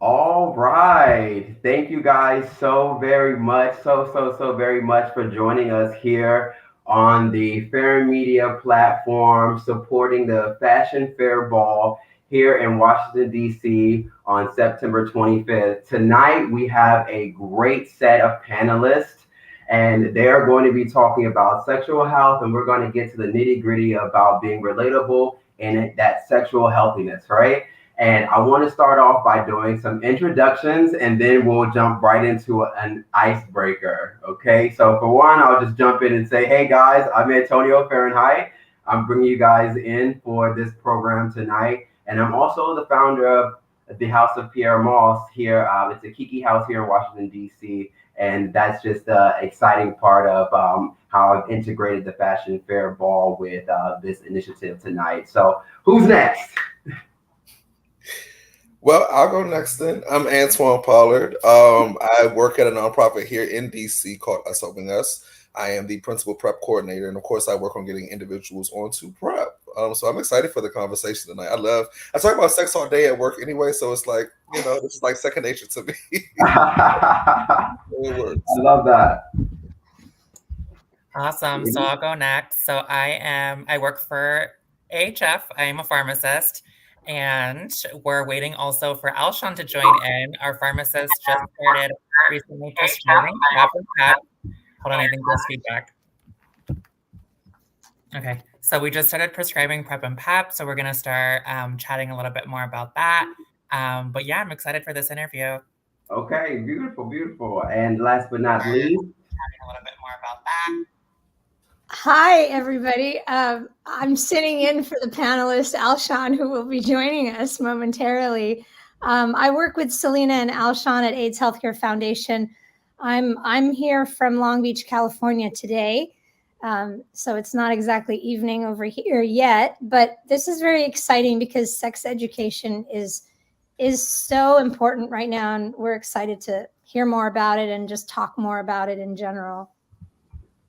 All right. Thank you guys so very much, so very much for joining us here on the Fair Media platform, supporting the Fashion Fair Ball here in Washington, D.C. on September 25th. Tonight, we have a great set of panelists, and they're going to be talking about sexual health, and we're going to get to the nitty gritty about being relatable and that sexual healthiness, right? And I want to start off by doing some introductions and then we'll jump right into an icebreaker. Okay. So, for one, I'll just jump in and say, hey guys, I'm Antonio Fahrenheit. I'm bringing you guys in for this program tonight. And I'm also the founder of the House of Pierre Moss here. It's a Kiki house here in Washington, D.C. And that's just the exciting part of how I've integrated the Fashion Fair Ball with this initiative tonight. So, who's next? Well, I'll go next then. I'm Antoine Pollard. I work at a nonprofit here in DC called Us Helping Us. I am the principal prep coordinator, and of course, I work on getting individuals onto prep. So I'm excited for the conversation tonight. I talk about sex all day at work anyway, so it's like this is like second nature to me. I It works. love that. Awesome. So I'll go next. So I work for AHF. I am a pharmacist. And we're waiting also for Alshon to join in. Our pharmacist just started recently prescribing PrEP and PEP. Hold on, I think there's feedback. Okay, so we just started prescribing PrEP and PEP. So we're going to start chatting a little bit more about that. But yeah, I'm excited for this interview. Okay, beautiful, beautiful. And last but not least, Chatting a little bit more about that. Hi, everybody. I'm sitting in for the panelist, Alshon, who will be joining us momentarily. I work with Selena and Alshon at AIDS Healthcare Foundation. I'm here from Long Beach, California today. So it's not exactly evening over here yet, but this is very exciting because sex education is so important right now, and we're excited to hear more about it and just talk more about it in general.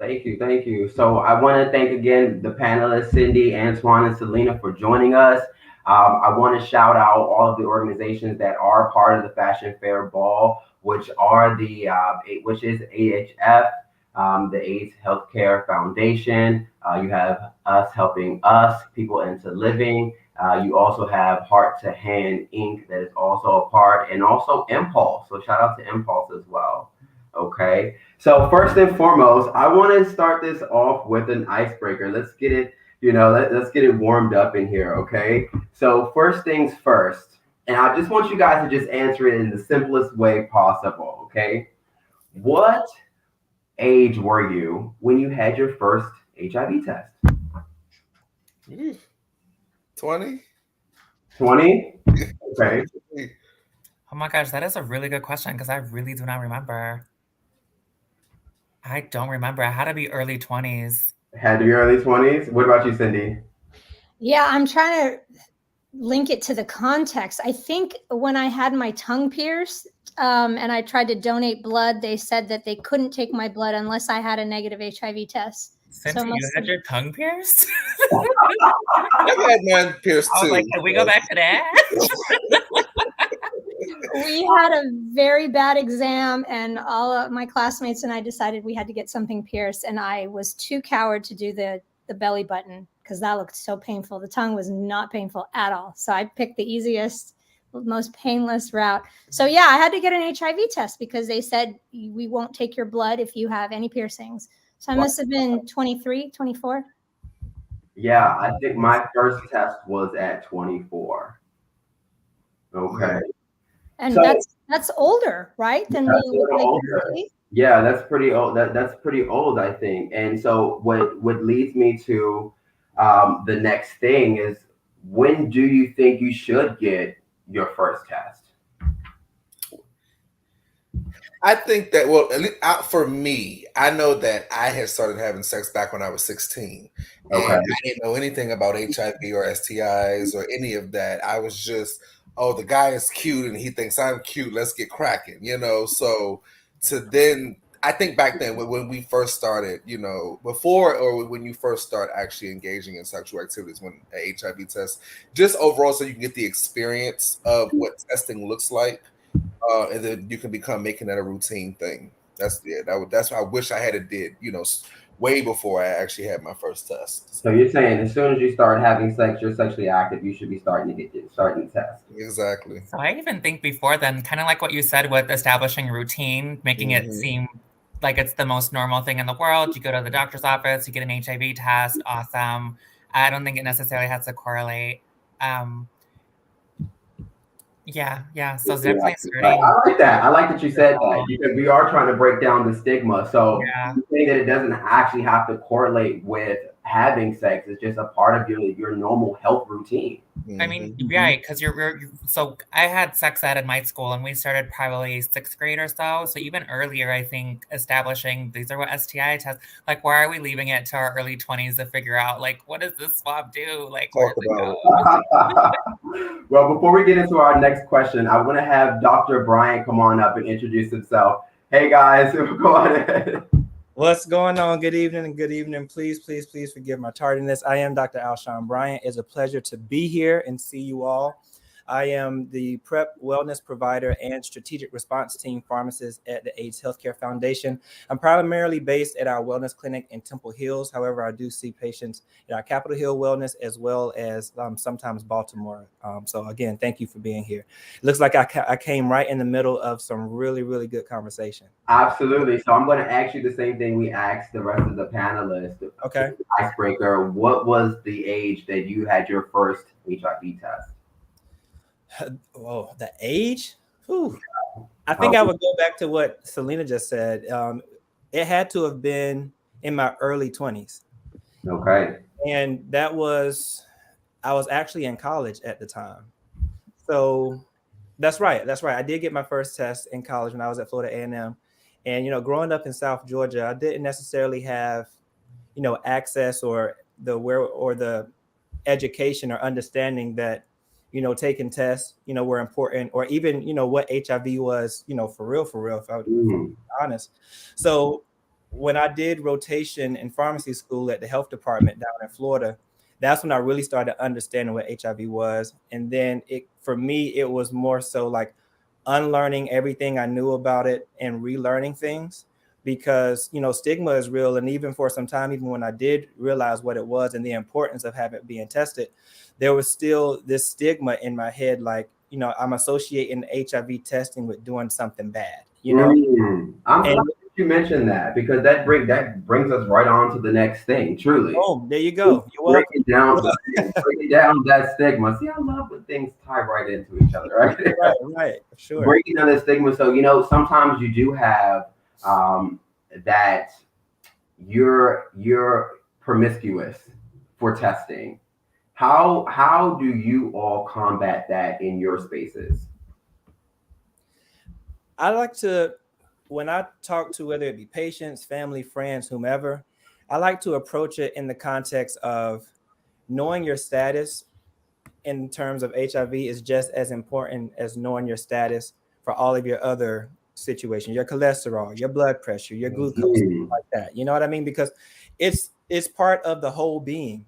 thank you, thank you. So I want to thank again the panelists, Cindy, Antoine, and Selena for joining us. I want to shout out all of the organizations that are part of the Fashion Fair Ball, which is AHF, the AIDS Healthcare Foundation. You have Us Helping Us, People into Living. You also have Heart to Hand Inc. that is also a part, and also Impulse. So shout out to Impulse as well. Okay. So first and foremost, I want to start this off with an icebreaker. Let's get it, let's get it warmed up in here. Okay. So first things first, and I just want you guys to just answer it in the simplest way possible. Okay. What age were you when you had your first HIV test? 20? 20? Okay. Oh my gosh, that is a really good question because I really do not remember. I don't remember. I had to be early 20s. Had to be early 20s. What about you, Cindy? Yeah, I'm trying to link it to the context. I think when I had my tongue pierced and I tried to donate blood, they said that they couldn't take my blood unless I had a negative HIV test. Cindy, you had your tongue pierced? I've had mine pierced I was too. like, can we go back to that? We had a very bad exam, and all of my classmates and I decided we had to get something pierced, and I was too coward to do the belly button because that looked so painful. The tongue was not painful at all. So I picked the easiest, most painless route. So yeah, I had to get an HIV test because they said we won't take your blood if you have any piercings. So I must have been 23, 24. Yeah, I think my first test was at 24. Okay. And So- that's older, right? Than That's you a little older. Yeah, that's pretty old. That's pretty old, I think. And so what leads me to the next thing is, when do you think you should get your first test? I think that, well, at least for me, I know that I had started having sex back when I was 16. Okay. And I didn't know anything about HIV or STIs or any of that. I was just, oh, the guy is cute and he thinks I'm cute. Let's get cracking, So I think back then when we first started, before or when you first start actually engaging in sexual activities, when an HIV test, just overall so you can get the experience of what testing looks like. And then you can become making that a routine thing. That's that's what I wish I had it did, way before I actually had my first test. So you're saying as soon as you start having sex, you're sexually active, you should be starting to test. Exactly. So I even think before then, kind of like what you said with establishing routine, making it seem like it's the most normal thing in the world. You go to the doctor's office, you get an HIV test, awesome. I don't think it necessarily has to correlate. Yeah. So it's definitely starting. I like that. I like that you said that because we are trying to break down the stigma. So you say that it doesn't actually have to correlate with having sex. It's just a part of your normal health routine. I mean, right, because so I had sex ed in my school and we started probably 6th grade or so. So even earlier, I think establishing these are what STI tests, like why are we leaving it to our early 20s to figure out like what does this swab do? Like where does it go? Well, before we get into our next question, I want to have Dr. Bryant come on up and introduce himself. Hey guys, go ahead. What's going on? Good evening and good evening. Please forgive my tardiness. I am Dr. Alshon Bryant. It's a pleasure to be here and see you all. I am the PrEP wellness provider and strategic response team pharmacist at the AIDS Healthcare Foundation. I'm primarily based at our wellness clinic in Temple Hills. However, I do see patients at our Capitol Hill Wellness as well as sometimes Baltimore. So again, thank you for being here. It looks like I came right in the middle of some really, really good conversation. Absolutely. So I'm going to ask you the same thing we asked the rest of the panelists. Okay. Icebreaker. What was the age that you had your first HIV test? Oh, the age? Whew. I think I would go back to what Selena just said. It had to have been in my early 20s. Okay. And I was actually in college at the time. So that's right. I did get my first test in college when I was at Florida A&M. And, growing up in South Georgia, I didn't necessarily have, access or the education or understanding that, taking tests, were important, or even, what HIV was, for real, if I would be honest. So when I did rotation in pharmacy school at the health department down in Florida, that's when I really started understanding what HIV was. And then for me, it was more so like unlearning everything I knew about it and relearning things, because, stigma is real. And even for some time, even when I did realize what it was and the importance of having it being tested, there was still this stigma in my head, like, I'm associating HIV testing with doing something bad, I'm glad you mentioned that, because that brings us right on to the next thing, truly. Oh, there you go. Break it down that stigma. See, I love when things tie right into each other, right? Right, sure. Breaking down the stigma. So, sometimes you do have that you're promiscuous for testing. How do you all combat that in your spaces? I like to, when I talk to whether it be patients, family, friends, whomever, I like to approach it in the context of knowing your status in terms of HIV is just as important as knowing your status for all of your other situations, your cholesterol, your blood pressure, your glucose, things like that. You know what I mean? Because it's part of the whole being,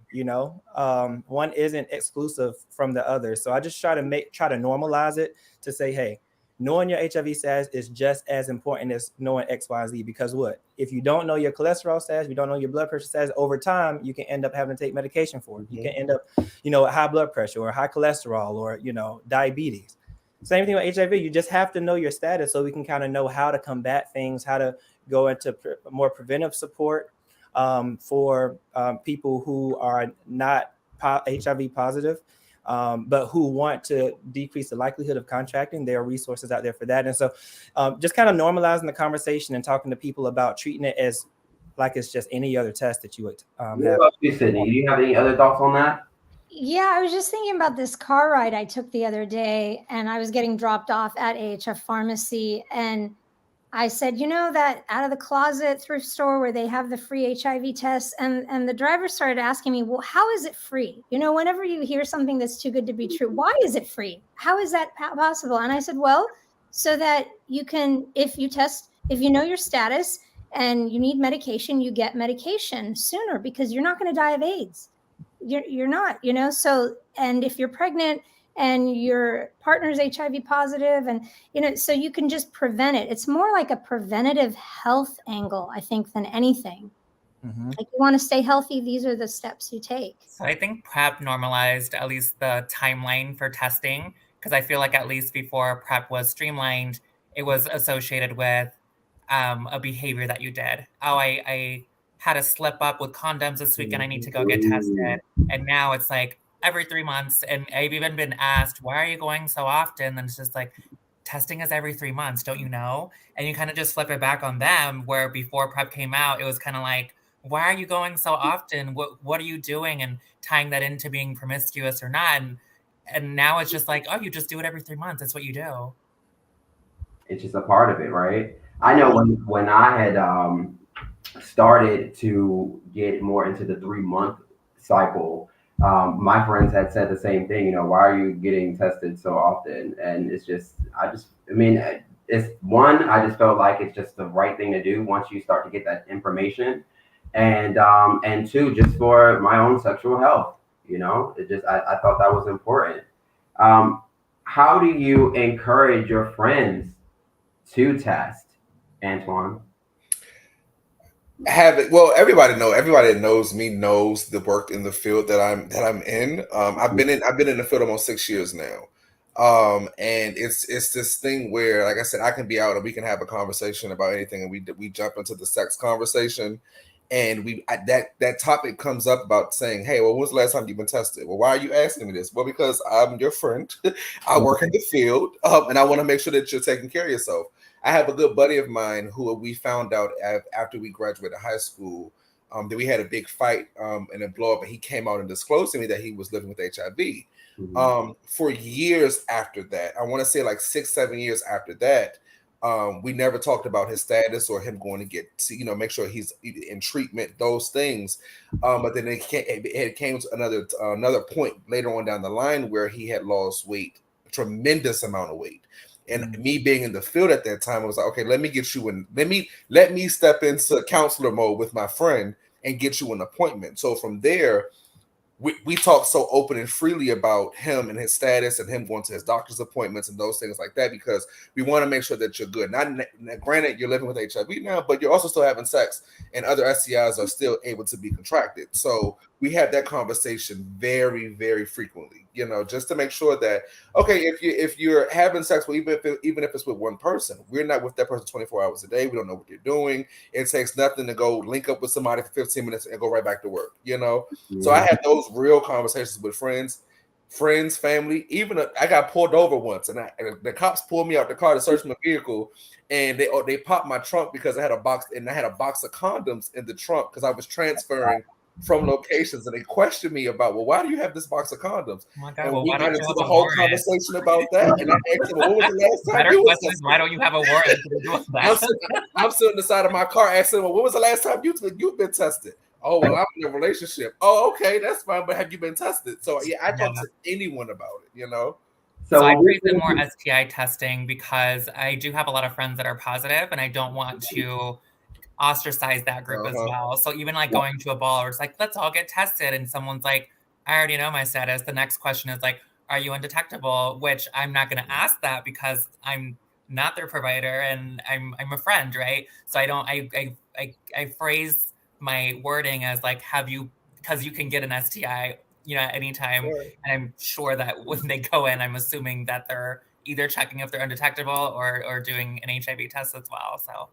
one isn't exclusive from the other. So I just try to normalize it to say, hey, knowing your HIV status is just as important as knowing X, Y, Z, because if you don't know your cholesterol status, you don't know your blood pressure status, over time, you can end up having to take medication for it. You can end up, with high blood pressure or high cholesterol or, diabetes. Same thing with HIV. You just have to know your status so we can kind of know how to combat things, how to go into more preventive support for people who are not HIV positive, but who want to decrease the likelihood of contracting. There are resources out there for that. And so just kind of normalizing the conversation and talking to people about treating it as like it's just any other test that you would have. Sydney, do you have any other thoughts on that? Yeah, I was just thinking about this car ride I took the other day, and I was getting dropped off at AHF Pharmacy, and I said, that out of the closet thrift store where they have the free HIV tests, and the driver started asking me, well, how is it free? Whenever you hear something that's too good to be true, why is it free? How is that possible? And I said, well, so that you can, if you know your status and you need medication, you get medication sooner, because you're not going to die of AIDS. You're not, so, and if you're pregnant, and your partner's HIV positive, and so you can just prevent it. It's more like a preventative health angle, I think, than anything. Like, you want to stay healthy, these are the steps you take. So I think PrEP normalized at least the timeline for testing, because I feel like at least before PrEP was streamlined, it was associated with a behavior that you did. Oh, I had a slip up with condoms this week and I need to go get tested. And now it's like every 3 months. And I've even been asked, why are you going so often? And it's just like, testing is every 3 months, don't you know? And you kind of just flip it back on them, where before PrEP came out, it was kind of like, why are you going so often? What are you doing? And tying that into being promiscuous or not. And now it's just like, oh, you just do it every 3 months. That's what you do. It's just a part of it, right? I know when I had started to get more into the 3-month cycle, my friends had said the same thing. Why are you getting tested so often? And it's just, I just felt like it's just the right thing to do once you start to get that information. And two, just for my own sexual health, I thought that was important. How do you encourage your friends to test, Antoine? Everybody that knows me knows the work in the field that I'm in. I've been in the field almost 6 years now. And it's this thing where, like I said, I can be out and we can have a conversation about anything, and we jump into the sex conversation, and that topic comes up about saying, hey, well, when was the last time you've been tested? Well, why are you asking me this? Well, because I'm your friend. I work in the field, and I want to make sure that you're taking care of yourself. I have a good buddy of mine who we found out after we graduated high school that we had a big fight and a blow up, and he came out and disclosed to me that he was living with HIV. For years after that, I want to say like 6-7 years after that, we never talked about his status or him going to get make sure he's in treatment, those things. But then it came to another point later on down the line where he had lost weight, a tremendous amount of weight. And me being in the field at that time, I was like, okay, let me get you in. Let me step into counselor mode with my friend and get you an appointment. So from there, we talk so open and freely about him and his status and him going to his doctor's appointments and those things like that, because we want to make sure that you're good. Not granted, you're living with HIV now, but you're also still having sex, and other STIs are still able to be contracted. So we have that conversation very, very frequently, just to make sure that, okay, if you're having sex with, even if it's with one person, we're not with that person 24 hours a day. We don't know what you're doing. It takes nothing to go link up with somebody for 15 minutes and go right back to work, So I had those real conversations with friends, family. Even I got pulled over once, and the cops pulled me out the car to search my vehicle, and they popped my trunk because I had a box of condoms in the trunk because I was transferring from locations, and they questioned me about, well, why do you have this box of condoms? Oh my God, and well, we why got don't you into have the a whole warrant? conversation about that, and I asked them, what was the last time Better you was question is, tested? why don't you have a warrant to do that? I'm sitting on the side of my car asking them, well, when was the last time you've been tested? Oh, well, I'm in a relationship. Oh, okay, that's fine, but have you been tested? So yeah, I talk to anyone about it, So I praise it more STI testing because I do have a lot of friends that are positive, and I don't want to ostracize that group as well. So even like going to a ball where it's like, let's all get tested, and someone's like, I already know my status. The next question is like, are you undetectable? Which I'm not going to ask that because I'm not their provider and I'm a friend, right? So I phrase my wording as like, because you can get an STI, at any time. Right. And I'm sure that when they go in, I'm assuming that they're either checking if they're undetectable or doing an HIV test as well. So.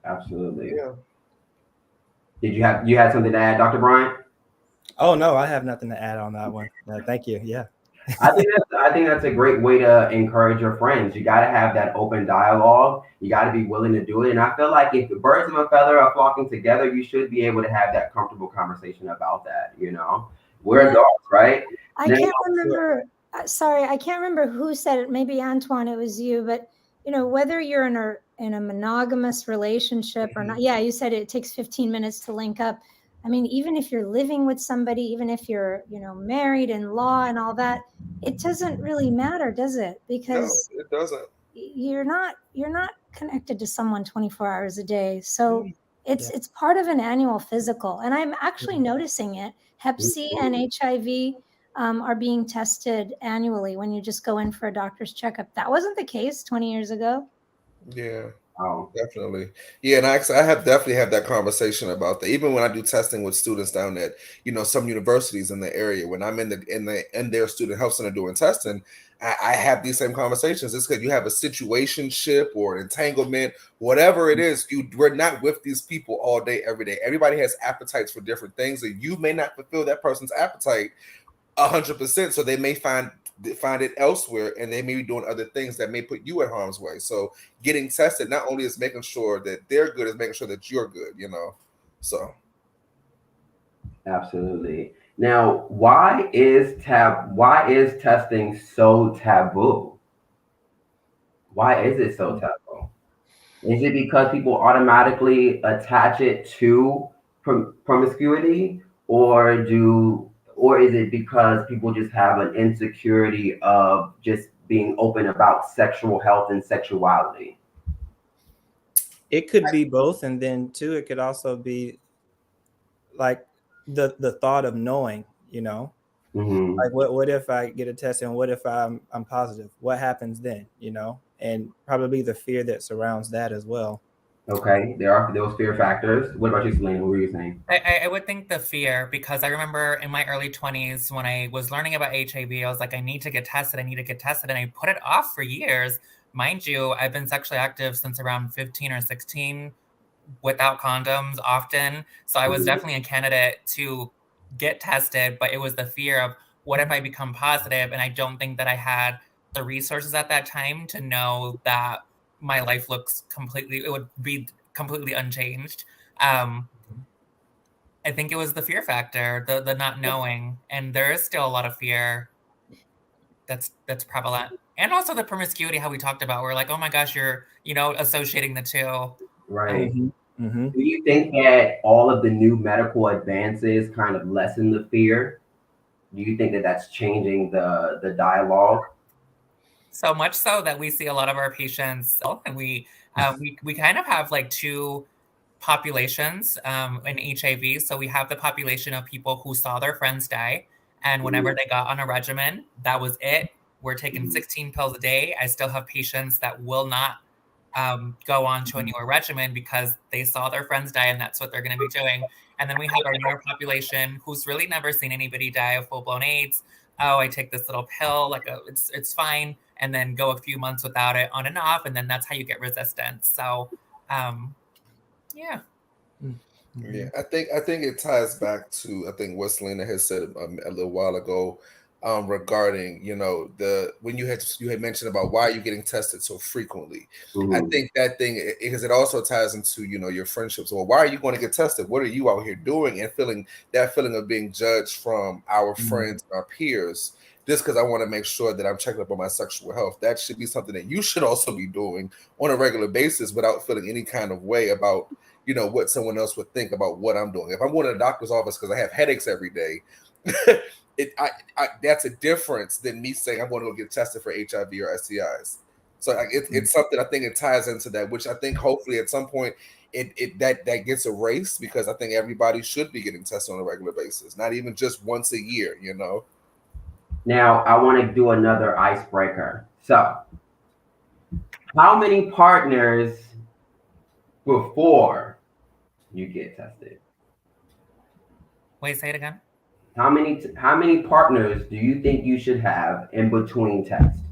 Absolutely. Yeah. Did you had something to add, Dr. Bryant? Oh no, I have nothing to add on that one. Thank you. Yeah. I think that's a great way to encourage your friends. You got to have that open dialogue. You got to be willing to do it. And I feel like if the birds of a feather are flocking together, you should be able to have that comfortable conversation about that. We're adults, right? I can't remember. Sorry, I can't remember who said it. Maybe Antoine, it was you. But whether you're in a monogamous relationship or not. Yeah, you said it takes 15 minutes to link up. I mean, even if you're living with somebody, even if you're, married in law and all that, it doesn't really matter, does it? Because no, it doesn't. You're not connected to someone 24 hours a day. So it's part of an annual physical. And I'm actually noticing it. Hep C and HIV are being tested annually when you just go in for a doctor's checkup. That wasn't the case 20 years ago. Yeah. Oh, Definitely. Yeah, and I have definitely had that conversation about that. Even when I do testing with students down at, some universities in the area, when I'm in their student health center doing testing, I have these same conversations. It's because you have a situationship or an entanglement, whatever it is, we're not with these people all day, every day. Everybody has appetites for different things, and you may not fulfill that person's appetite 100%. So they may find it elsewhere, and they may be doing other things that may put you in harm's way. So getting tested not only is making sure that they're good, is making sure that you're good. So absolutely. Now, why is testing so taboo? Why is it so taboo? Is it because people automatically attach it to promiscuity, or is it because people just have an insecurity of just being open about sexual health and sexuality? It could be both, and then too, it could also be like the thought of knowing, Mm-hmm. like what if I get a test and what if I'm positive? What happens then? And probably the fear that surrounds that as well. Okay, there are those fear factors. What about you, Selena? What were you saying? I would think the fear, because I remember in my early 20s when I was learning about HIV, I was like, I need to get tested. And I put it off for years. Mind you, I've been sexually active since around 15 or 16 without condoms often. So I was definitely a candidate to get tested, but it was the fear of what if I become positive? And I don't think that I had the resources at that time to know that my life it would be completely unchanged. I think it was the fear factor, the not knowing, and there is still a lot of fear that's prevalent, and also the promiscuity, how we talked about. We're like, oh my gosh, you're associating the two. Right. Mm-hmm. Do you think that all of the new medical advances kind of lessen the fear? Do you think that that's changing the dialogue? So much so that we see a lot of our patients, and we kind of have like two populations in HIV. So we have the population of people who saw their friends die, and whenever they got on a regimen, that was it. We're taking 16 pills a day. I still have patients that will not go on to a newer regimen because they saw their friends die and that's what they're going to be doing. And then we have our newer population who's really never seen anybody die of full-blown AIDS. Oh, I take this little pill, it's fine, and then go a few months without it, on and off, and then that's how you get resistance. So yeah. Yeah, I think it ties back to what Selena has said a little while ago, regarding when you had mentioned about why you're getting tested so frequently. I think that thing, because it also ties into your friendships. Well, why are you going to get tested? What are you out here doing? And feeling of being judged from our friends and our peers. Just because I want to make sure that I'm checking up on my sexual health. That should be something that you should also be doing on a regular basis without feeling any kind of way about what someone else would think about what I'm doing. If I'm going to the doctor's office because I have headaches every day, that's a difference than me saying I'm going to go get tested for HIV or STIs. So it's something, I think it ties into that, which I think hopefully at some point that gets erased, because I think everybody should be getting tested on a regular basis, not even just once a year. Now, I want to do another icebreaker. So, how many partners before you get tested? Wait, say it again. How many partners do you think you should have in between tests?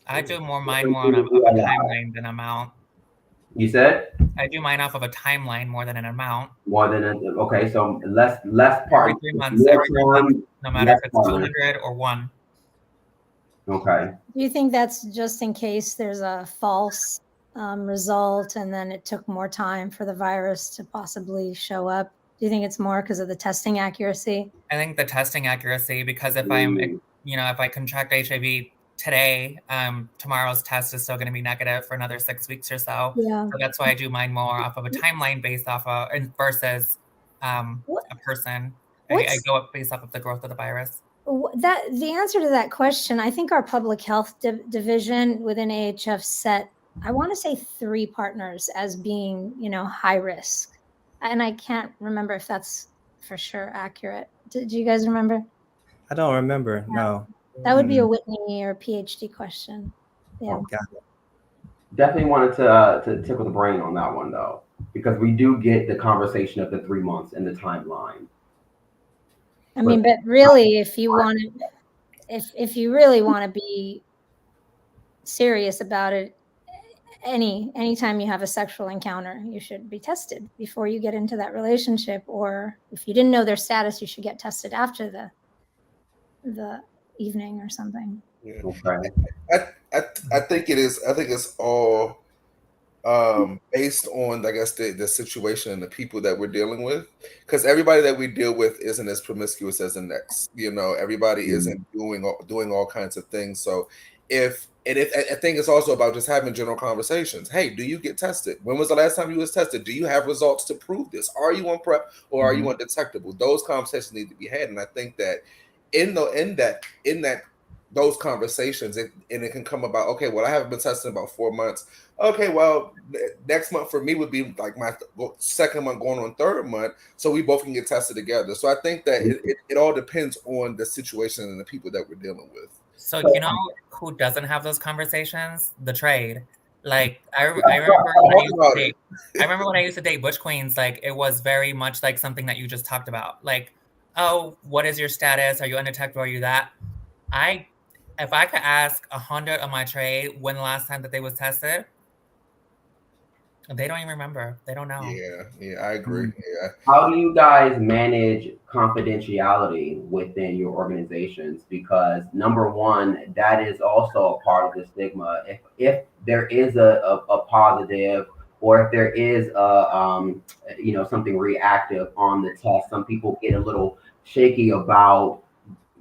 I do mine more of a timeline than amount. You said? I do mine off of a timeline more than an amount. Okay, so less partners. Every 3 months, no matter if it's 200 or 1. Okay. Do you think that's just in case there's a false result and then it took more time for the virus to possibly show up? Do you think it's more because of the testing accuracy? I think the testing accuracy, because if if I contract HIV today, tomorrow's test is still going to be negative for another 6 weeks or so. Yeah. So that's why I do mine more off of a timeline based off of versus a person. I go up based off of the growth of the virus. The answer to that question, I think our public health division within AHF set, I want to say 3 partners as being, high risk. And I can't remember if that's for sure accurate. Did you guys remember? I don't remember. No. That would be a Whitney or PhD question. Yeah. Got it. Definitely wanted to tickle the brain on that one though, because we do get the conversation of the 3 months and the timeline. I mean, but really, if you want to, if you really want to be serious about it, anytime you have a sexual encounter, you should be tested before you get into that relationship. Or if you didn't know their status, you should get tested after the evening or something. Yeah. Okay. I think it is. I think it's all based on, I guess, the situation and the people that we're dealing with. Because everybody that we deal with isn't as promiscuous as the next. You know, everybody isn't doing all kinds of things. So I think it's also about just having general conversations. Hey, do you get tested? When was the last time you was tested? Do you have results to prove this? Are you on PrEP or are you undetectable? Those conversations need to be had, and I think that in those conversations, and it can come about, okay, well, I haven't been tested in about 4 months. Okay, well, next month for me would be like my second month going on third month, so we both can get tested together. So I think that it all depends on the situation and the people that we're dealing with. So you know who doesn't have those conversations? The trade. Like I remember when I used to date Butch Queens, like it was very much like something that you just talked about. Like, oh, what is your status? Are you undetectable? Are you that? If I could ask 100 of my trade when the last time that they was tested, they don't even remember. They don't know. Yeah, I agree. Yeah. How do you guys manage confidentiality within your organizations? Because number one, that is also a part of the stigma. If there is a positive, or if there is something reactive on the test, some people get a little shaky about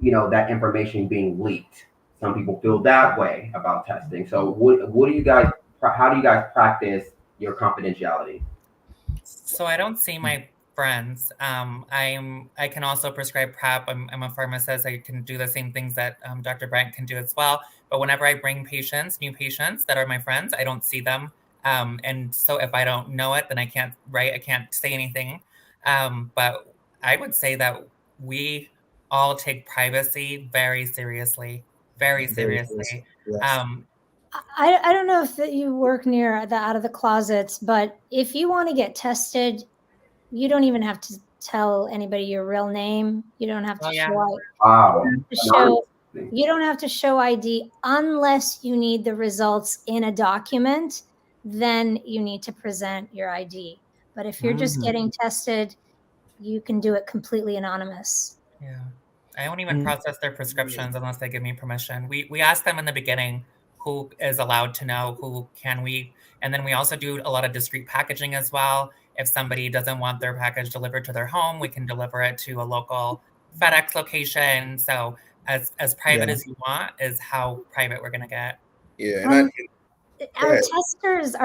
that information being leaked. Some people feel that way about testing. So how do you guys practice your confidentiality? So I don't see my friends. I can also prescribe PrEP. I'm a pharmacist. I can do the same things that Dr. Bryant can do as well. But whenever I bring new patients that are my friends, I don't see them. And so if I don't know it, then I can't say anything. But I would say that we all take privacy very seriously. Very seriously. Yes. I don't know if that you work near the out of the closets, but if you want to get tested, you don't even have to tell anybody your real name. You don't have to you don't have to show ID unless you need the results in a document. Then you need to present your ID. But if you're just getting tested, you can do it completely anonymous. Yeah. I don't even process their prescriptions unless they give me permission. We ask them in the beginning who is allowed to know, who can we, and then we also do a lot of discreet packaging as well. If somebody doesn't want their package delivered to their home, we can deliver it to a local FedEx location. So as private as you want is how private we're gonna get. Yeah, our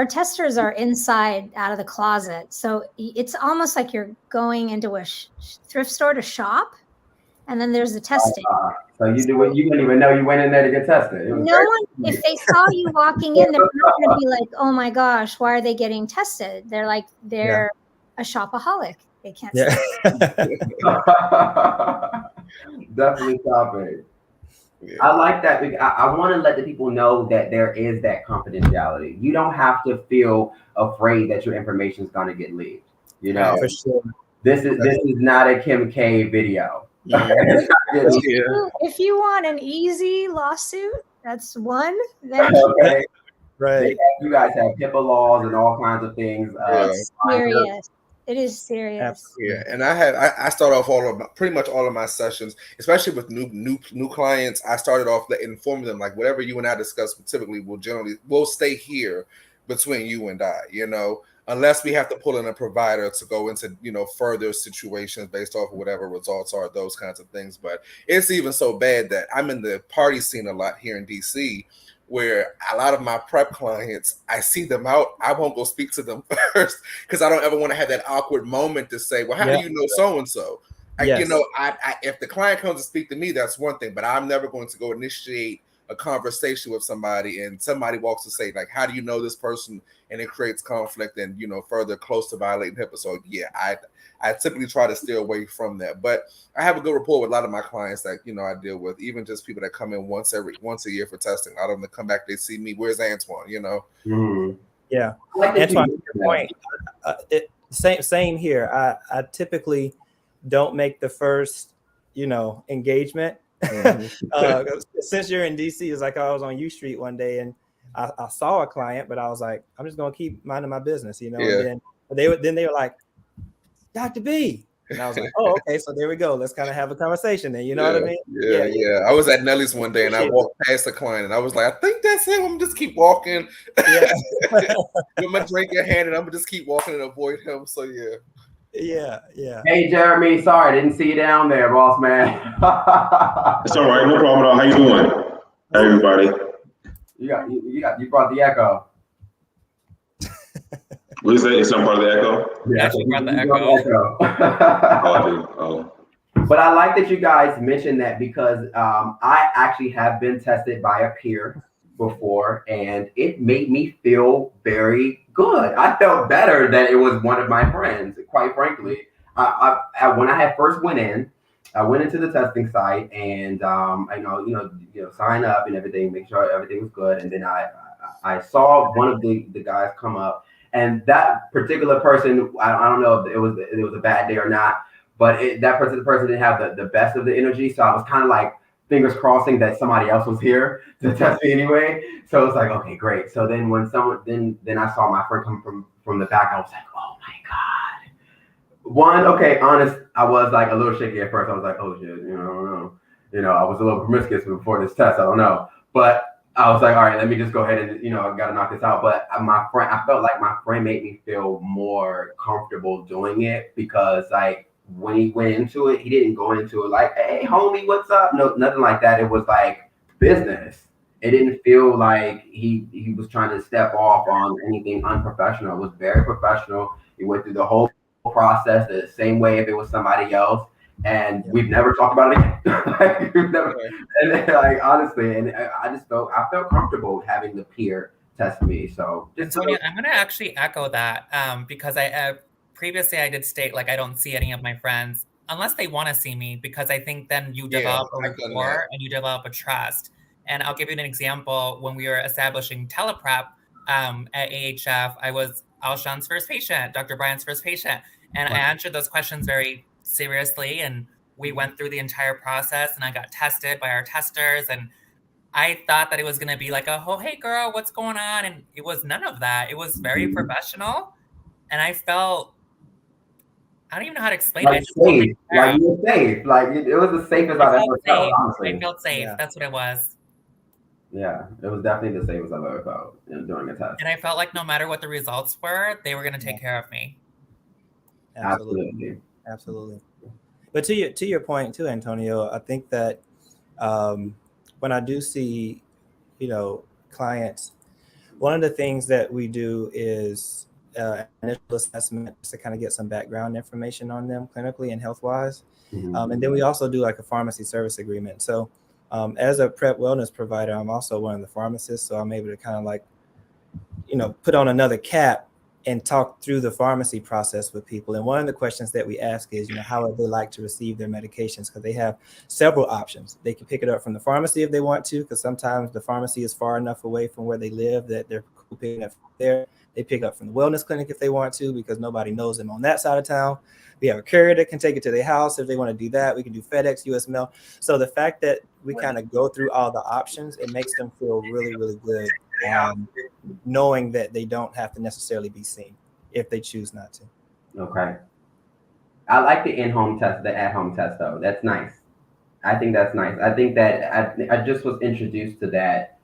testers are inside out of the closet, so it's almost like you're going into a thrift store to shop. And then there's the testing. So you didn't even know you went in there to get tested. If they saw you walking in, they're not going to be like, "Oh my gosh, why are they getting tested?" They're like, they're a shopaholic. They can't. Definitely shopping. Yeah. I like that. I want to let the people know that there is that confidentiality. You don't have to feel afraid that your information is going to get leaked. For sure. This is not a Kim K video. If you want an easy lawsuit, that's one. Then right. You guys have HIPAA laws and all kinds of things. It's serious. It is serious. Yeah, and I start off pretty much all of my sessions, especially with new clients. I started off informing them like whatever you and I discuss typically will stay here between you and I. Unless we have to pull in a provider to go into, further situations based off of whatever results are, those kinds of things. But it's even so bad that I'm in the party scene a lot here in DC, where a lot of my PrEP clients, I see them out. I won't go speak to them first because I don't ever want to have that awkward moment to say, well, how do you know so-and-so? If the client comes to speak to me, that's one thing, but I'm never going to go initiate a conversation with somebody and somebody walks to say, like, how do you know this person? And it creates conflict and, further close to violating HIPAA. So yeah, I typically try to steer away from that. But I have a good rapport with a lot of my clients that, I deal with, even just people that come in once a year for testing. A lot of them that come back, they see me, where's Antoine, Mm. Yeah. Like Antoine, to your point, same here. I typically don't make the first, engagement. Since you're in DC, it's like I was on U Street one day and I saw a client, but I was like, I'm just gonna keep minding my business, Yeah. And then they were like, Dr. B. And I was like, oh, okay, so there we go. Let's kind of have a conversation then. You know what I mean? Yeah. I was at Nelly's one day and I walked past the client and I was like, I think that's him. I'm just keep walking. Yeah. With my drink in hand and I'm gonna just keep walking and avoid him. So yeah. Hey, Jeremy, sorry, didn't see you down there, boss man. It's all right, no problem at all. How you doing, everybody? You brought the echo. What is that? It's not part of the echo? Yeah, she brought the echo. Oh, I do. Oh. But I like that you guys mentioned that because I actually have been tested by a peer before, and it made me feel very good. I felt better that it was one of my friends, quite frankly. When I had first went in, I went into the testing site and I sign up and everything, make sure everything was good, and then I saw one of the guys come up, and that particular person, I don't know if it was a bad day or not, but that person didn't have the best of the energy, so I was kind of like fingers crossing that somebody else was here to test me anyway. So it's like, okay, great. So then when then I saw my friend come from the back, I was like, oh my God. Honest, I was like a little shaky at first. I was like, oh shit, I don't know. I was a little promiscuous before this test. I don't know. But I was like, all right, let me just go ahead and, I got to knock this out. But I felt like my friend made me feel more comfortable doing it because like, when he went into it, he didn't go into it like, hey, homie, what's up? No, nothing like that. It was like business. It didn't feel like he was trying to step off on anything unprofessional. It was very professional. He went through the whole process the same way if it was somebody else. And we've never talked about it again. Honestly, and I felt comfortable having the peer test me. So Antonia, I'm going to actually echo that because previously I did state like I don't see any of my friends unless they want to see me, because I think then you develop a rapport and you develop a trust. And I'll give you an example. When we were establishing teleprep at AHF, I was Alshon's first patient, Dr. Bryant's first patient, and I answered those questions very seriously. And we went through the entire process and I got tested by our testers. And I thought that it was going to be like, oh, hey girl, what's going on? And it was none of that. It was very professional. And I felt, I don't even know how to explain it. Safe. Like you were safe. Like it was the safest I've ever felt. Honestly. I felt safe. Yeah. That's what it was. Yeah, it was definitely the safest I've ever felt during a test. And I felt like no matter what the results were, they were going to take care of me. Absolutely. But to your point too, Antonio, I think that when I do see, clients, one of the things that we do is initial assessment to kind of get some background information on them clinically and health-wise. Mm-hmm. And then we also do like a pharmacy service agreement. So as a prep wellness provider, I'm also one of the pharmacists. So I'm able to kind of like, put on another cap and talk through the pharmacy process with people. And one of the questions that we ask is, how would they like to receive their medications? Because they have several options. They can pick it up from the pharmacy if they want to, because sometimes the pharmacy is far enough away from where they live that they're picking it up there. They pick up from the wellness clinic if they want to, because nobody knows them on that side of town. We have a courier that can take it to their house if they want to do that. We can do FedEx, US Mail. So the fact that we kind of go through all the options, it makes them feel really, really good, knowing that they don't have to necessarily be seen if they choose not to. Okay. I like the in-home test, the at-home test, though. That's nice. I think that's nice. I think that I just was introduced to that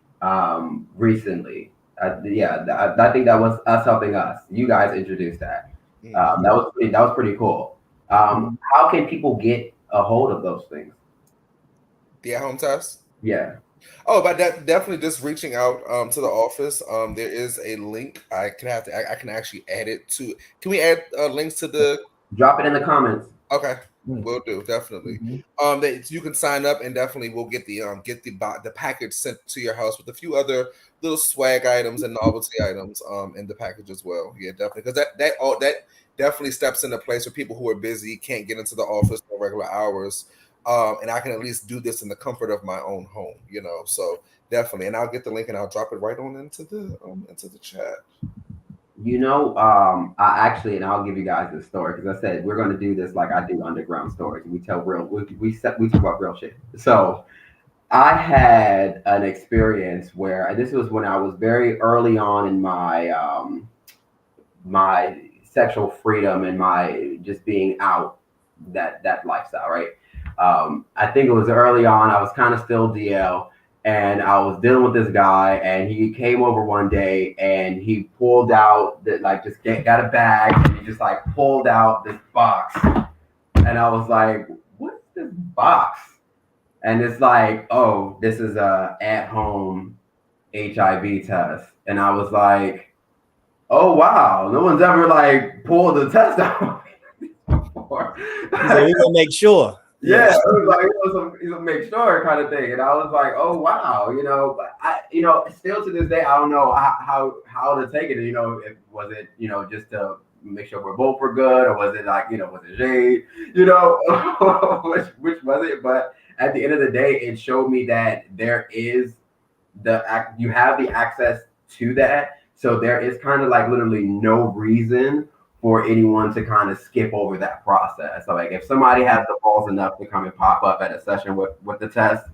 recently. I think that was us helping us. You guys introduced that. That was pretty cool. How can people get a hold of those things? The at-home test? Yeah. Oh, but definitely just reaching out to the office. There is a link. I can actually add it to. Can we add links to the? Drop it in the comments. Okay. Will do, definitely. You can sign up, and definitely we'll get the package sent to your house with a few other little swag items and novelty items in the package as well. Yeah, definitely, because that definitely steps into place for people who are busy, can't get into the office for regular hours, and I can at least do this in the comfort of my own home. So definitely, and I'll get the link and I'll drop it right on into the chat. I actually, and I'll give you guys this story because I said we're going to do this like I do underground stories. We tell we talk about real shit. So I had an experience where this was when I was very early on in my my sexual freedom and my just being out that lifestyle, right? I think it was early on. I was kind of still DL. And I was dealing with this guy, and he came over one day, and he pulled out got a bag, and he just like pulled out this box, and I was like, "What's this box?" And it's like, "Oh, this is a at-home HIV test," and I was like, "Oh wow, no one's ever like pulled the test out before." So we're gonna make sure. Yeah, it was like it was a make sure kind of thing, and I was like, "Oh wow," But I, still to this day, I don't know how to take it. Was it just to make sure we're both were good, or was it like was it shade? Which was it? But at the end of the day, it showed me that there is you have the access to that, so there is kind of like literally no reason for anyone to kind of skip over that process. So like if somebody has the balls enough to come and pop up at a session with the test,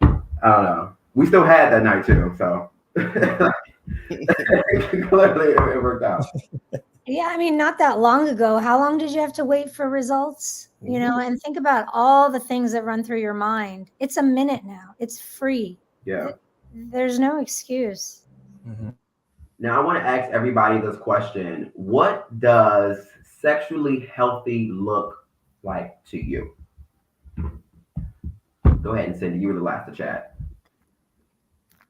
I don't know. We still had that night too, so clearly it worked out. Yeah, I mean, not that long ago. How long did you have to wait for results? And think about all the things that run through your mind. It's a minute now. It's free. Yeah. There's no excuse. Mm-hmm. Now, I want to ask everybody this question. What does sexually healthy look like to you? Go ahead and Cindy, you were the last to chat.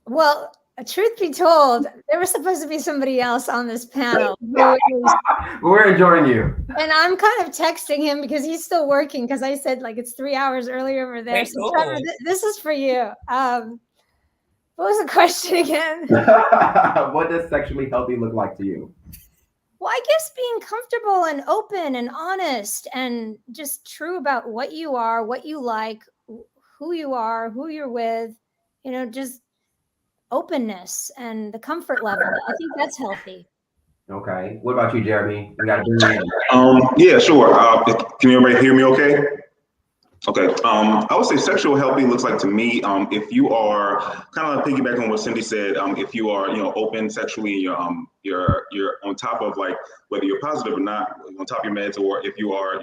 Well, truth be told, there was supposed to be somebody else on this panel. We're enjoying you. And I'm kind of texting him because he's still working because I said like it's 3 hours early over there. Hey, so cool. Trevor, this is for you. What was the question again? What does sexually healthy look like to you? Well, I guess being comfortable and open and honest and just true about what you are, what you like, who you are, who you're with, just openness and the comfort level. I think that's healthy. Okay. What about you, Jeremy? We got to bring you in. Yeah, sure. Can everybody hear me okay? Okay. I would say sexual healthy looks like to me, if you are kind of piggybacking on what Cindy said, if you are, open sexually, you're on top of like whether you're positive or not, on top of your meds, or if you are,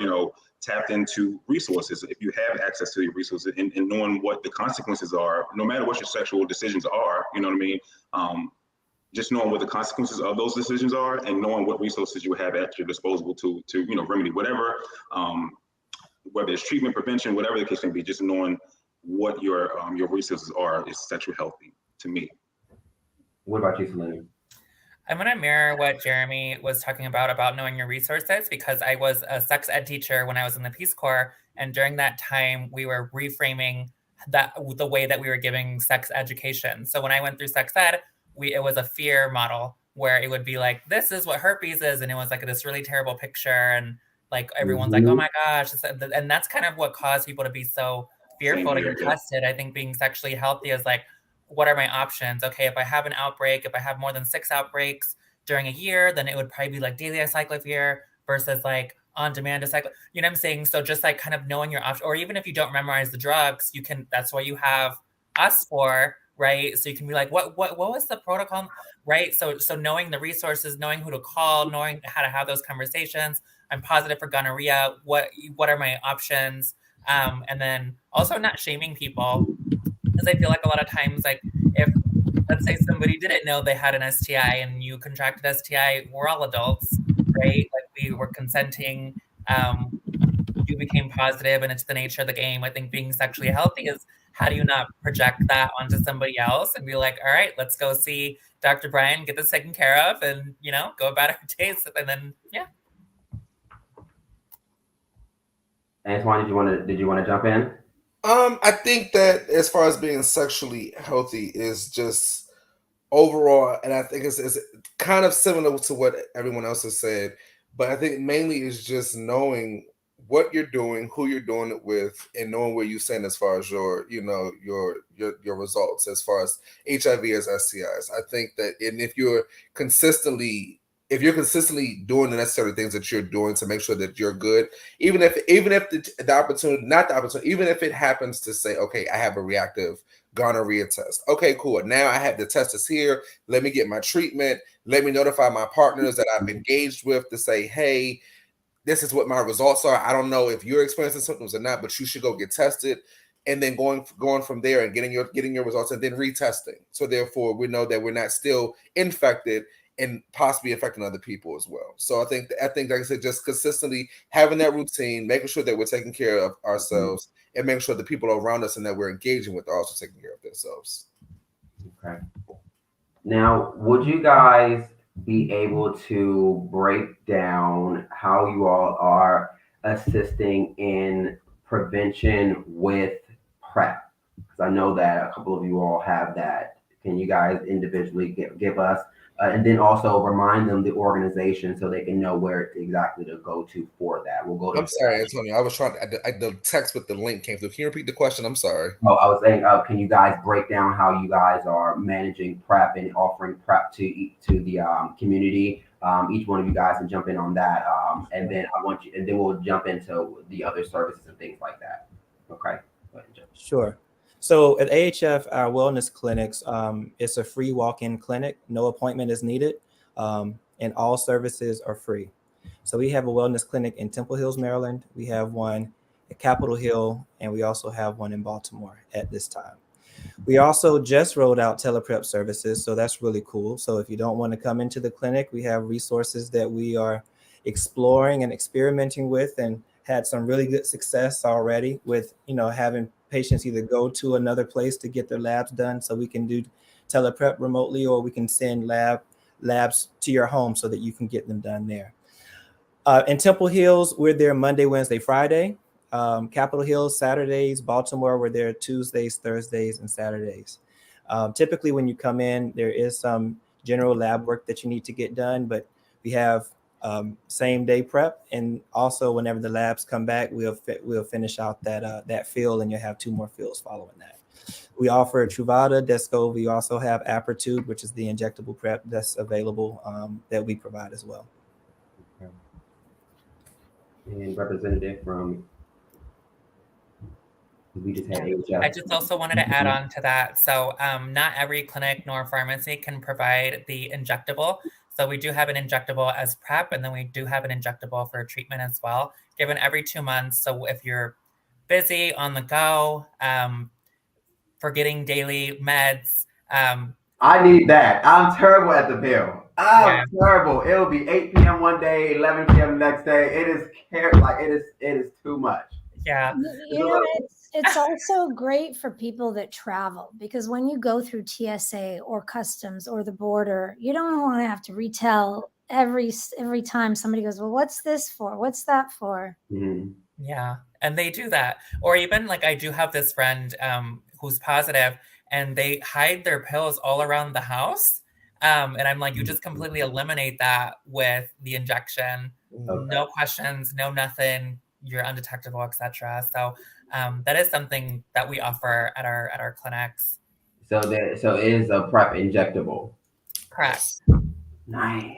tapped into resources, if you have access to your resources and knowing what the consequences are, no matter what your sexual decisions are, you know what I mean? Just knowing what the consequences of those decisions are and knowing what resources you have at your disposal to remedy whatever, whether it's treatment, prevention, whatever the case may be, just knowing what your resources are is sexually healthy to me. What about you, Selena? I'm going to mirror what Jeremy was talking about knowing your resources, because I was a sex ed teacher when I was in the Peace Corps. And during that time, we were reframing the way that we were giving sex education. So when I went through sex ed, it was a fear model where it would be like, this is what herpes is. And it was like this really terrible picture. And like, everyone's like, oh my gosh. And that's kind of what caused people to be so fearful to get tested. I think being sexually healthy is like, what are my options? Okay, if I have an outbreak, if I have more than 6 outbreaks during a year, then it would probably be like daily acyclovir versus like on-demand acyclovir. You know what I'm saying? So just like kind of knowing your options, or even if you don't memorize the drugs, you can, that's what you have us for, right? So you can be like, what was the protocol, right? So knowing the resources, knowing who to call, knowing how to have those conversations. I'm positive for gonorrhea. What are my options? And then also not shaming people. Because I feel like a lot of times, like if, let's say somebody didn't know they had an STI and you contracted STI, we're all adults, right? Like we were consenting, you became positive, and it's the nature of the game. I think being sexually healthy is, how do you not project that onto somebody else and be like, all right, let's go see Dr. Brian, get this taken care of, and, go about our days. And then, yeah. Antoine, did you want to jump in? I think that as far as being sexually healthy is just overall, and I think it's kind of similar to what everyone else has said, but I think mainly is just knowing what you're doing, who you're doing it with, and knowing where you stand as far as your, you know, your results as far as HIV as STIs. I think that, and if you're consistently doing the necessary things that you're doing to make sure that you're good, even if the opportunity, not the opportunity, even if it happens to say, okay, I have a reactive gonorrhea test. Okay, cool. Now I have the test is here. Let me get my treatment. Let me notify my partners that I've engaged with to say, hey, this is what my results are. I don't know if you're experiencing symptoms or not, but you should go get tested. And then going from there and getting your results and then retesting. So therefore, we know that we're not still infected and possibly affecting other people as well. So I think, like I said, just consistently having that routine, making sure that we're taking care of ourselves, and making sure the people around us and that we're engaging with are also taking care of themselves. Okay. Now, would you guys be able to break down how you all are assisting in prevention with PrEP? Because I know that a couple of you all have that. Can you guys individually give us, and then also remind them the organization so they can know where exactly to go to for that? We'll go to. I'm sorry, Antonio. I was trying to. The text with the link came through. Can you repeat the question? I'm sorry. Oh, I was saying, can you guys break down how you guys are managing PrEP and offering PrEP to the community? Each one of you guys can jump in on that, and then and then we'll jump into the other services and things like that. Okay. Go ahead, Jeff. Sure. So at AHF, our wellness clinics, it's a free walk-in clinic. No appointment is needed, and all services are free. So we have a wellness clinic in Temple Hills, Maryland. We have one at Capitol Hill, and we also have one in Baltimore at this time. We also just rolled out teleprep services, so that's really cool. So if you don't want to come into the clinic, we have resources that we are exploring and experimenting with, and had some really good success already with, having patients either go to another place to get their labs done, so we can do teleprep remotely, or we can send labs to your home so that you can get them done there. In Temple Hills, we're there Monday, Wednesday, Friday. Capitol Hill, Saturdays. Baltimore, we're there Tuesdays, Thursdays, and Saturdays. Typically, when you come in, there is some general lab work that you need to get done, but we have same day prep, and also whenever the labs come back, we'll finish out that field, and you'll have 2 more fields following that. We offer Truvada, Descovy. We also have Apretude, which is the injectable prep that's available, that we provide as well. And representative from, we just had AHF. I just also wanted to add on to that. So not every clinic nor pharmacy can provide the injectable. So we do have an injectable as PrEP, and then we do have an injectable for treatment as well, given every 2 months. So if you're busy on the go, for getting daily meds. I need that. I'm terrible at the pill. I'm terrible. It'll be 8 p.m. one day, 11 p.m. the next day. It is too much. Yeah. It's also great for people that travel, because when you go through TSA or customs or the border, you don't want to have to retell every time somebody goes, well, what's this for? What's that for? Mm-hmm. Yeah. And they do that. Or even like, I do have this friend who's positive, and they hide their pills all around the house. And I'm like, you just completely eliminate that with the injection. Okay. No questions, no nothing. You're undetectable, etc. So that is something that we offer at our clinics. So it is a PrEP injectable. Correct. Nice.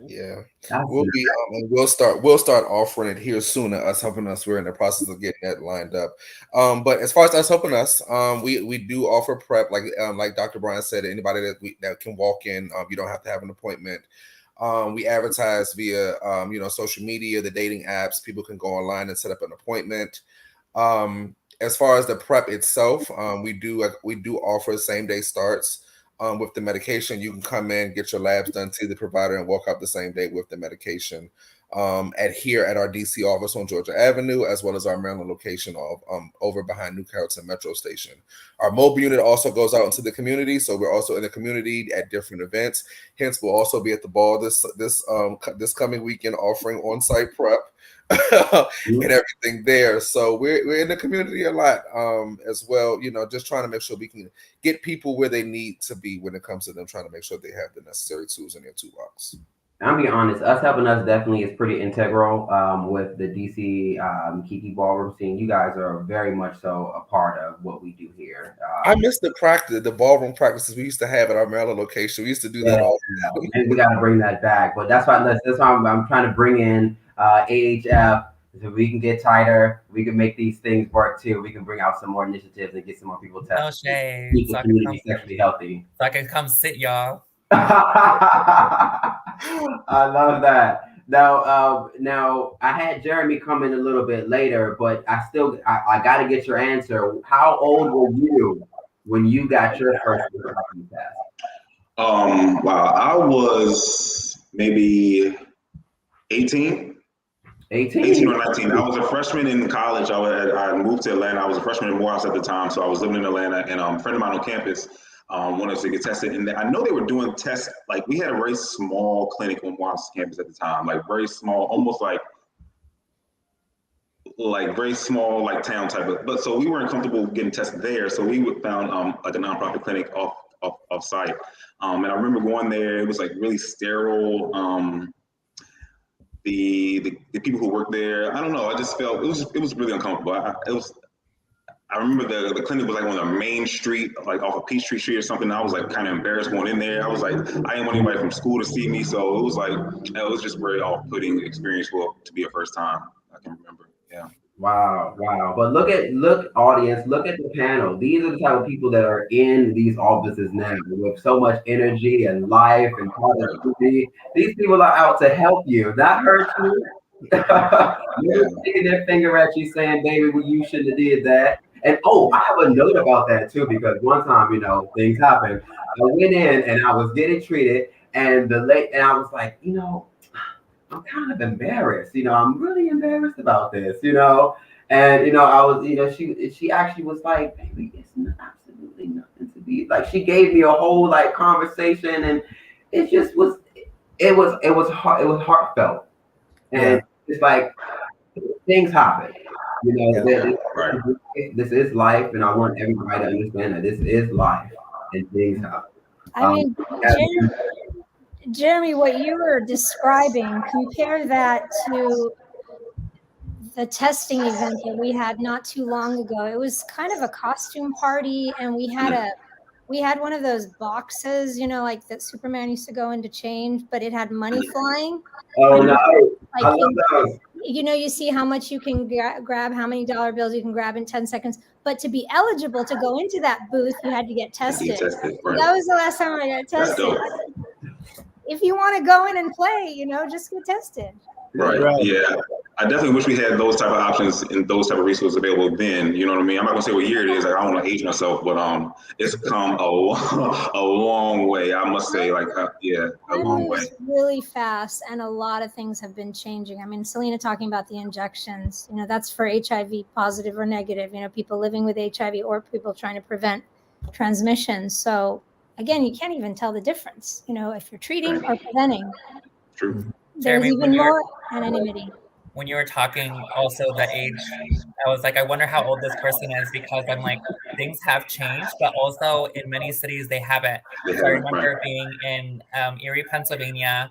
Yeah, we'll start offering it here soon. Us helping us, we're in the process of getting that lined up. But as far as us helping us, we do offer PrEP, like Dr. Brian said. Anybody that can walk in, you don't have to have an appointment. We advertise via social media, the dating apps. People can go online and set up an appointment. As far as the PrEP itself, we do offer same day starts. With the medication, you can come in, get your labs done, see the provider, and walk out the same day with the medication. Here at our DC office on Georgia Avenue, as well as our Maryland location over behind New Carrollton Metro Station. Our mobile unit also goes out into the community, so we're also in the community at different events. Hence, we'll also be at the ball this coming weekend offering on-site PrEP. and everything there. So we're in the community a lot as well, just trying to make sure we can get people where they need to be when it comes to them trying to make sure they have the necessary tools in their toolbox. I'll be honest, us helping us definitely is pretty integral with the DC Kiki Ballroom scene. You guys are very much so a part of what we do here. I miss the ballroom practices we used to have at our Maryland location. We used to do that all the time. And we got to bring that back. But that's why I'm trying to bring in AHF so we can get tighter. We can make these things work too. We can bring out some more initiatives and get some more people tested. No shade. Keep the community sexually healthy. So I can come sit, y'all. I love that. Now I had Jeremy come in a little bit later, but I got to get your answer. How old were you when you got your first test? Wow, I was maybe 18 or 19. I was a freshman in college. I moved to Atlanta. I was a freshman in Morehouse at the time, so I was living in Atlanta, and a friend of mine on campus wanted us to get tested. And I know they were doing tests, like we had a very small clinic on Morehouse campus at the time, like very small, almost like very small, like town type of, but so we weren't comfortable getting tested there. So we found like a nonprofit clinic off site. And I remember going there, it was like really sterile. The people who worked there, I don't know, I just felt, it was really uncomfortable. I remember the clinic was like on the main street, like off of Peachtree Street or something. I was like kind of embarrassed going in there. I was like, I didn't want anybody from school to see me. So it was just very off-putting experience to be a first time. I can remember, yeah. Wow. But look audience, look at the panel. These are the type of people that are in these offices now with so much energy and life and positivity. These people are out to help you, not hurt you. They're sticking their finger at you saying, baby, well, you shouldn't have did that. And I have a note about that too, because one time, things happened. I went in and I was getting treated, and I was like, I'm kind of embarrassed. I'm really embarrassed about this, And I was, she actually was like, baby, it's absolutely nothing to be like. She gave me a whole like conversation, and it just was, it was heartfelt, and it's like things happen. This is life, and I want everybody to understand that this is life, and things happen. I mean, Jeremy, what you were describing, compare that to the testing event that we had not too long ago. It was kind of a costume party, and we had one of those boxes, like that Superman used to go in to change, but it had money flying. Oh no! Like, I love those. You see how much you can grab, how many dollar bills you can grab in 10 seconds. But to be eligible to go into that booth, you had to get tested. Right. That was the last time I got tested. If you want to go in and play, just get tested. Right. Yeah. I definitely wish we had those type of options and those type of resources available then. You know what I mean? I'm not gonna say what year it is. Like, I don't want to age myself, but it's come a long way. I must say, a long way. Really fast, and a lot of things have been changing. I mean, Selena talking about the injections. That's for HIV positive or negative. People living with HIV or people trying to prevent transmission. So again, you can't even tell the difference. If you're treating or preventing. True. There's even more anonymity. When you were talking also the age, I was like, I wonder how old this person is, because I'm like, things have changed, but also in many cities they haven't. So I remember being in Erie, Pennsylvania,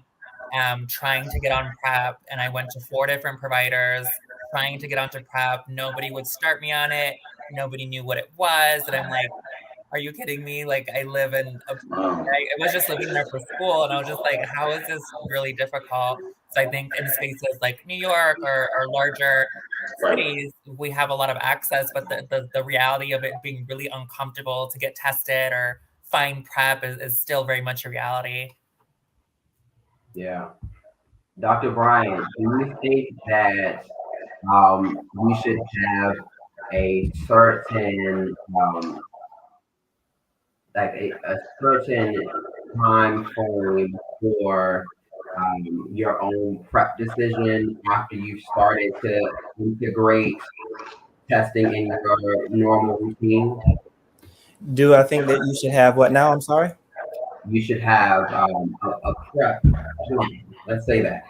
trying to get on PrEP, and I went to 4 different providers trying to get onto PrEP. Nobody would start me on it. Nobody knew what it was. And I'm like, are you kidding me? Like, I live in I was just living there for school, and I was just like, how is this really difficult? So I think in spaces like New York or larger cities, we have a lot of access, but the reality of it being really uncomfortable to get tested or find PrEP is still very much a reality. Yeah. Dr. Brian, do you think that we should have a certain a certain time frame for your own PrEP decision after you've started to integrate testing in your normal routine? Do I think that you should have what now? I'm sorry? You should have a PrEP plan. Let's say that.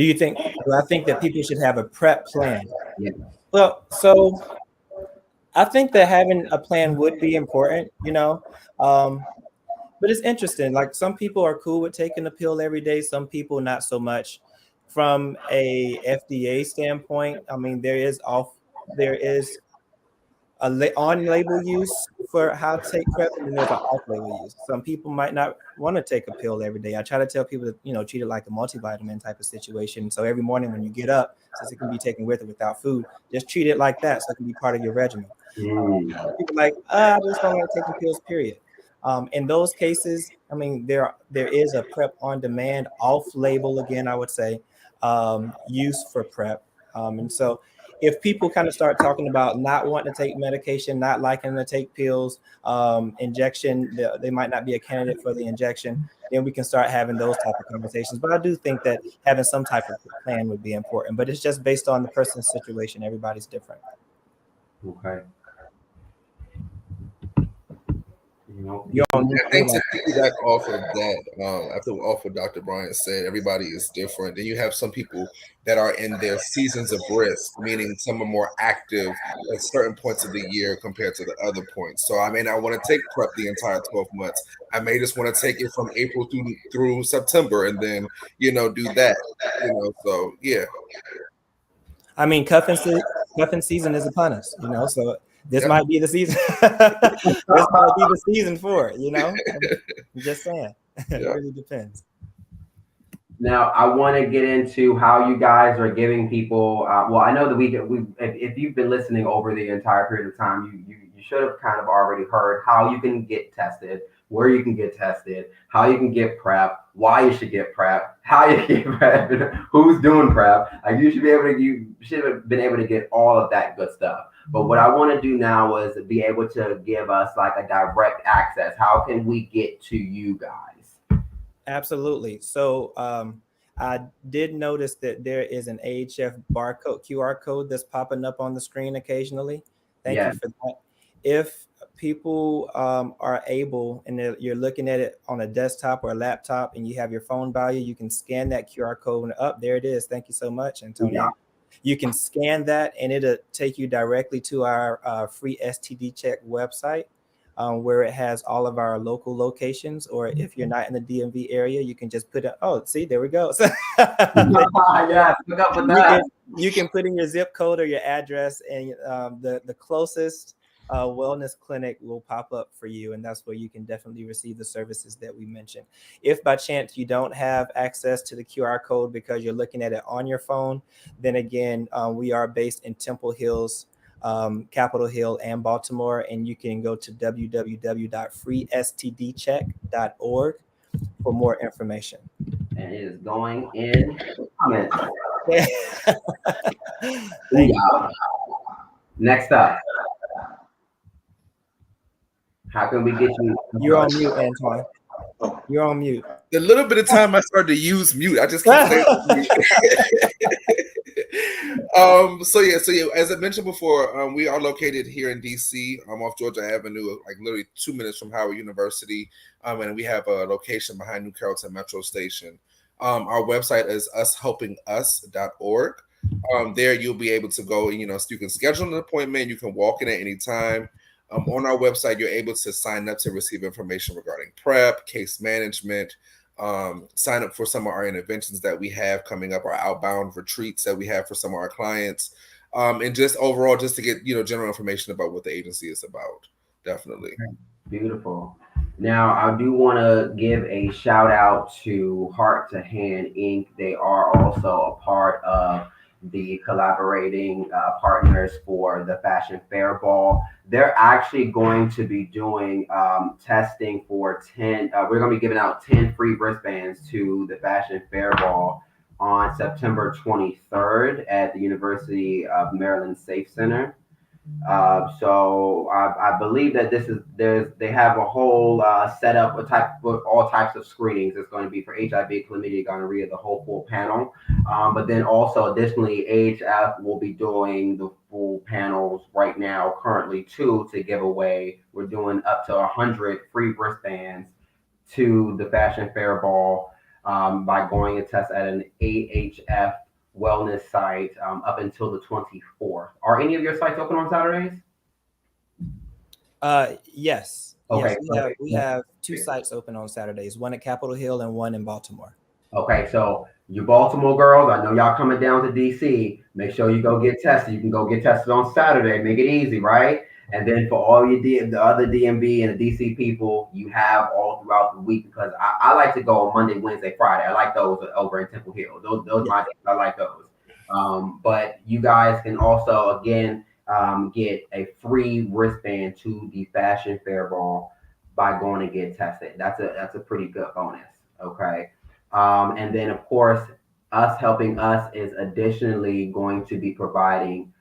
Do I think that people should have a prep plan? Yeah. Well, so I think that having a plan would be important, but it's interesting. Like some people are cool with taking a pill every day, some people not so much. From a FDA standpoint, I mean, there is on-label use for how to take PrEP, and then there's an off-label use. Some people might not want to take a pill every day. I try to tell people to, treat it like a multivitamin type of situation. So every morning when you get up, since it can be taken with or without food, just treat it like that so it can be part of your regimen. People like, I just don't like taking pills, period. In those cases, I mean, there is a PrEP on demand, off-label, again, I would say, use for PrEP. And so if people kind of start talking about not wanting to take medication, not liking to take pills, injection, they might not be a candidate for the injection, then we can start having those type of conversations. But I do think that having some type of plan would be important, but it's just based on the person's situation. Everybody's different. Okay. I think to piggyback off of that, after what Dr. Bryant said, everybody is different. Then you have some people that are in their seasons of risk, meaning some are more active at certain points of the year compared to the other points. So I may not want to take PrEP the entire 12 months. I may just want to take it from April through September and then, do that. So yeah. I mean, cuffing season is upon us, so this might be the season. This might be the season for it, I'm just saying. It really depends. Now, I want to get into how you guys are giving people. Well, I know that if you've been listening over the entire period of time, you should have kind of already heard how you can get tested, where you can get tested, how you can get PrEP, why you should get PrEP, how you get PrEP, who's doing PrEP. Like you should have been able to get all of that good stuff. But what I want to do now is be able to give us like a direct access. How can we get to you guys? Absolutely. So I did notice that there is an AHF barcode, QR code that's popping up on the screen occasionally. Thank you for that. If people are able, and you're looking at it on a desktop or a laptop and you have your phone by you, you can scan that QR code up. There it is. Thank you so much, Antonio. Yeah. You can scan that and it'll take you directly to our free STD check website where it has all of our local locations. Or if you're not in the DMV area, you can just put it. Oh, see, there we go. Yeah, look up with that. You can put in your zip code or your address, and the closest wellness clinic will pop up for you, and that's where you can definitely receive the services that we mentioned. If by chance you don't have access to the QR code because you're looking at it on your phone, then again, we are based in Temple Hills, Capitol Hill, and Baltimore, and you can go to www.freestdcheck.org for more information. And it is going in the comments. Next up. How can we get you? You're on mute, Antoine. You're on mute. The little bit of time I started to use mute, I just keep saying So as I mentioned before, we are located here in DC, off Georgia Avenue, like literally 2 minutes from Howard University, and we have a location behind New Carrollton Metro Station. Our website is ushelpingus.org. There you'll be able to go, so you can schedule an appointment, you can walk in at any time. On our website, you're able to sign up to receive information regarding PrEP, case management, sign up for some of our interventions that we have coming up, our outbound retreats that we have for some of our clients, and just overall, just to get, general information about what the agency is about. Definitely. Beautiful. Now, I do want to give a shout out to Heart to Hand Inc. They are also a part of the collaborating partners for the Fashion Fair Ball. They're actually going to be doing testing for 10. We're going to be giving out 10 free wristbands to the Fashion Fair Ball on September 23rd at the University of Maryland Safe Center. So I believe that they have a whole setup with all types of screenings. It's going to be for HIV, chlamydia, gonorrhea, the whole full panel. But then also additionally, AHF will be doing the full panels right now, currently too, to give away. We're doing up to 100 free wristbands to the Fashion Fair Ball. by going and test at an AHF wellness site up until the 24th. Are any of your sites open on Saturdays? Yes. Okay. Yes, we have 2 sites open on Saturdays, one at Capitol Hill and one in Baltimore. Okay, so you Baltimore girls, I know y'all coming down to DC. Make sure you go get tested. You can go get tested on Saturday. Make it easy, right? And then for all the other DMV and the DC people, you have all throughout the week, because I like to go on Monday, Wednesday, Friday. I like those over in Temple Hill. Those my days. I like those. But you guys can also, again, get a free wristband to the Fashion Fair Ball by going and get tested. That's a pretty good bonus. Okay. And then, of course, us helping us is additionally going to be providing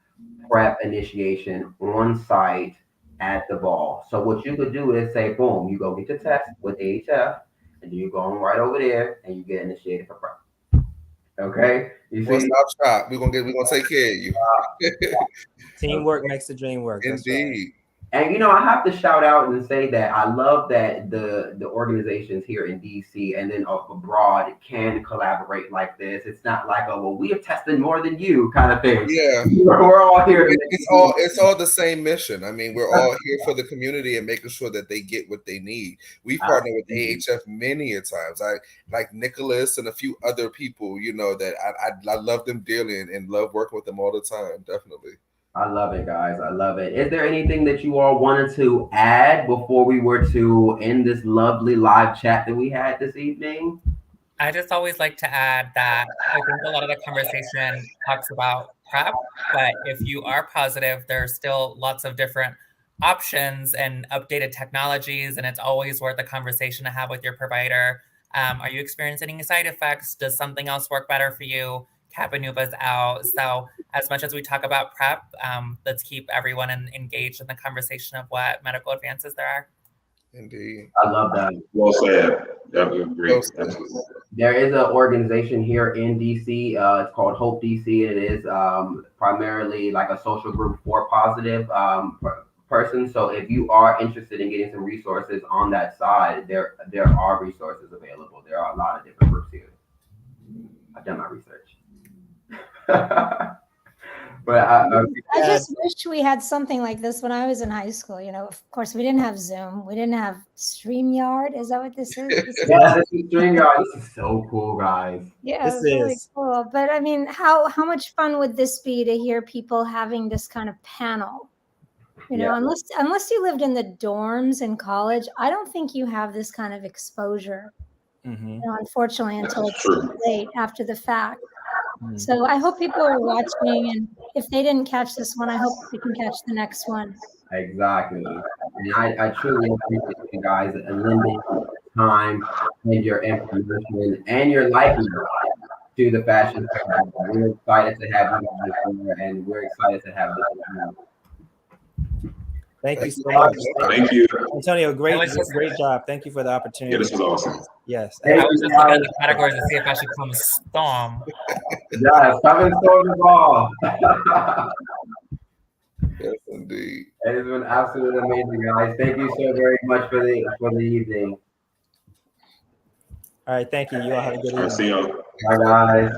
prep initiation on site at the ball. So what you could do is say, boom, you go get your test with AHF, and you go right over there and you get initiated for prep. Okay, you see, One-stop shop. We're gonna take care of you. Teamwork makes the dream work. That's right. Indeed. And I have to shout out and say that I love that the organizations here in DC and then abroad can collaborate like this. It's not like, oh, well, we have tested more than you kind of thing. Yeah, we're all here. It's all the same mission. I mean, we're all here for the community and making sure that they get what they need. We partner with AHF many a times. I like Nicholas and a few other people, that I love them dearly and love working with them all the time. Definitely. I love it, guys. I love it. Is there anything that you all wanted to add before we were to end this lovely live chat that we had this evening? I just always like to add that I think a lot of the conversation talks about PrEP, but if you are positive, there's still lots of different options and updated technologies, and it's always worth a conversation to have with your provider. Are you experiencing any side effects? Does something else work better for you? Cabenuva's out. So as much as we talk about PrEP, let's keep everyone engaged in the conversation of what medical advances there are. Indeed. I love that. Well said. That was great. There is an organization here in DC. It's called Hope DC. It is primarily like a social group for positive persons. So if you are interested in getting some resources on that side, there are resources available. There are a lot of different groups here. I've done my research. But I just wish we had something like this when I was in high school. Of course, we didn't have Zoom. We didn't have StreamYard. Is that what this is? Yeah, this is StreamYard. This is so cool, guys. Yeah, it's really cool. But I mean, how much fun would this be to hear people having this kind of panel? Unless you lived in the dorms in college, I don't think you have this kind of exposure. Mm-hmm. Unfortunately, until it's too late after the fact. So I hope people are watching, and if they didn't catch this one, I hope they can catch the next one. Exactly. And I truly appreciate you guys lending time and your information and your likeness to the Fashion Fair. We're excited to have you guys, and we're excited to have this. Thank you so much. Thank you. Antonio, great job. Thank you for the opportunity. Yeah, this was awesome. Yes. I was just looking at the categories to see if I should come storm. Yes, come and storm the ball. Yes, indeed. It has been absolutely amazing, guys. Thank you so very much for the evening. All right, thank you. You all have a good evening. See you. Bye, guys.